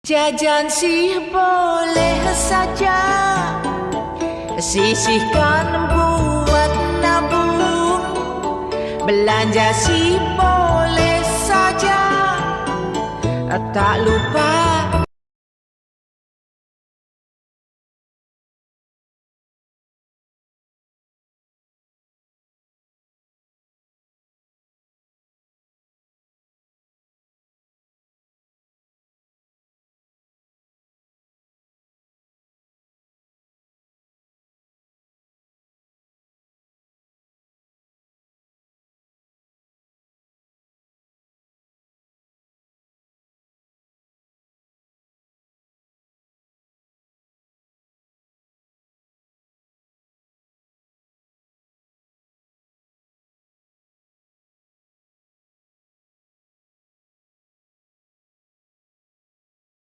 Jajan sih boleh saja, sisihkan buat nabung. Belanja sih boleh saja, tak lupa